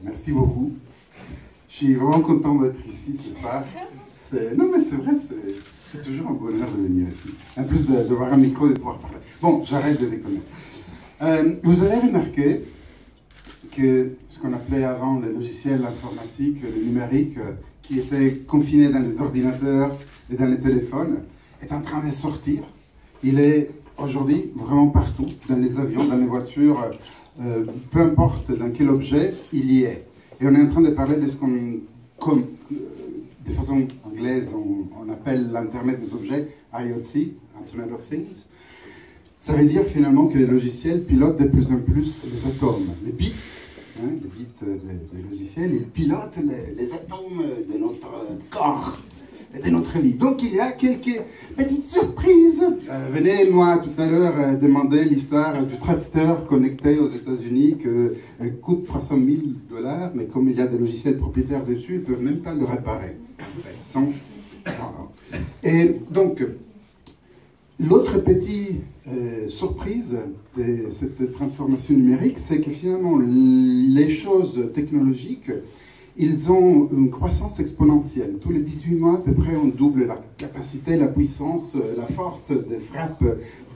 Merci beaucoup. Je suis vraiment content d'être ici ce soir. Non, mais c'est vrai, c'est toujours un bonheur de venir ici. En plus d'avoir un micro et de pouvoir parler. Bon, j'arrête de déconner. Vous avez remarqué que ce qu'on appelait avant les logiciels informatiques, le numérique, qui étaient confinés dans les ordinateurs et dans les téléphones, est en train de sortir. Il est aujourd'hui vraiment partout, dans les avions, dans les voitures, peu importe dans quel objet, il y est. Et on est en train de parler de ce qu'on, de façon anglaise, on appelle l'Internet des objets, IoT, Internet of Things. Ça veut dire finalement que les logiciels pilotent de plus en plus les atomes, les bits, les bits des logiciels, ils pilotent les atomes de notre corps et de notre vie. Donc il y a quelques petites surprises. Venez, moi, tout à l'heure, demander l'histoire du tracteur connecté aux États-Unis qui coûte 300 000 $, mais comme il y a des logiciels propriétaires dessus, ils ne peuvent même pas le réparer. Sans... Et donc, l'autre petite surprise de cette transformation numérique, c'est que finalement, les choses technologiques, ils ont une croissance exponentielle. Tous les 18 mois, à peu près, on double la capacité, la puissance, la force de frappe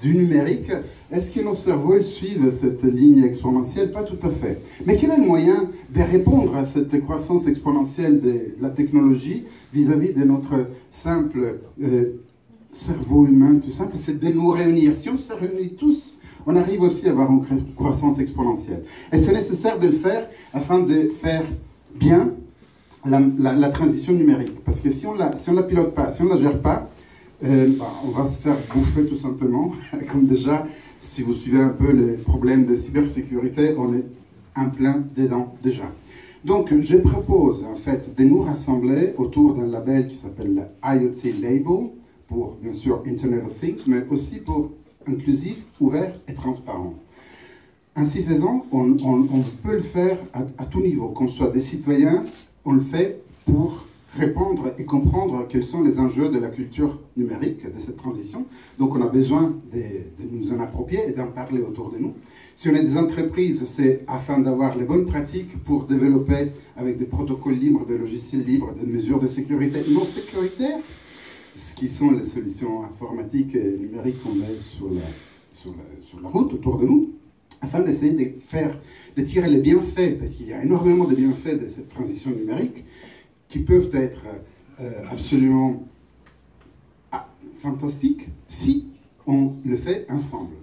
du numérique. Est-ce que nos cerveaux ils suivent cette ligne exponentielle? Pas tout à fait. Mais quel est le moyen de répondre à cette croissance exponentielle de la technologie vis-à-vis de notre simple cerveau humain, tout simple? C'est de nous réunir. Si on se réunit tous, on arrive aussi à avoir une croissance exponentielle. Et c'est nécessaire de le faire afin de faire bien la transition numérique. Parce que si on la pilote pas, si on la gère pas, on va se faire bouffer tout simplement. Comme déjà, si vous suivez un peu les problèmes de cybersécurité, on est en plein dedans déjà. Donc, je propose en fait de nous rassembler autour d'un label qui s'appelle le IoT Label, pour bien sûr Internet of Things, mais aussi pour inclusif, ouvert et transparent. Ainsi faisant, on peut le faire à tout niveau, qu'on soit des citoyens, on le fait pour répondre et comprendre quels sont les enjeux de la culture numérique, de cette transition. Donc on a besoin de nous en approprier et d'en parler autour de nous. Si on est des entreprises, c'est afin d'avoir les bonnes pratiques pour développer avec des protocoles libres, des logiciels libres, des mesures de sécurité non sécuritaires, ce qui sont les solutions informatiques et numériques qu'on met sur la route autour de nous, afin d'essayer de tirer les bienfaits, parce qu'il y a énormément de bienfaits de cette transition numérique, qui peuvent être absolument fantastiques si on le fait ensemble.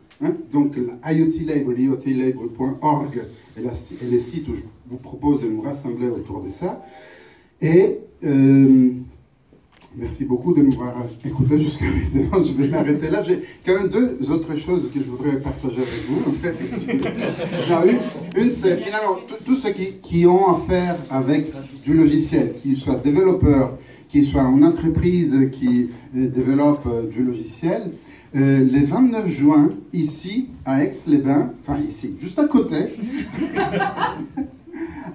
Donc l'IoT Label, iotlabel.org est le site où je vous propose de nous rassembler autour de ça. Et merci beaucoup de m'avoir écouté jusqu'à maintenant. Je vais m'arrêter là. J'ai quand même deux autres choses que je voudrais partager avec vous. En fait, une, c'est finalement tous ceux qui ont affaire avec du logiciel, qu'ils soient développeurs, qu'ils soient une entreprise qui développe du logiciel. Le 29 juin, ici, à Aix-les-Bains, enfin ici, juste à côté,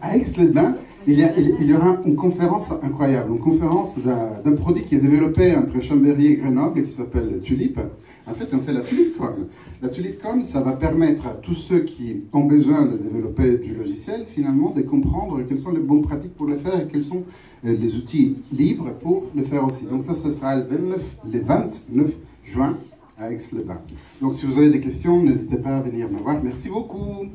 à Aix-les-Bains, il y aura une conférence incroyable, une conférence d'un produit qui est développé entre Chambéry et Grenoble qui s'appelle Tulip. En fait, on fait la TulipCon. La TulipCon, ça va permettre à tous ceux qui ont besoin de développer du logiciel, finalement, de comprendre quelles sont les bonnes pratiques pour le faire et quels sont les outils libres pour le faire aussi. Donc ça sera le 29 juin à Aix-les-Bains. Donc si vous avez des questions, n'hésitez pas à venir me voir. Merci beaucoup.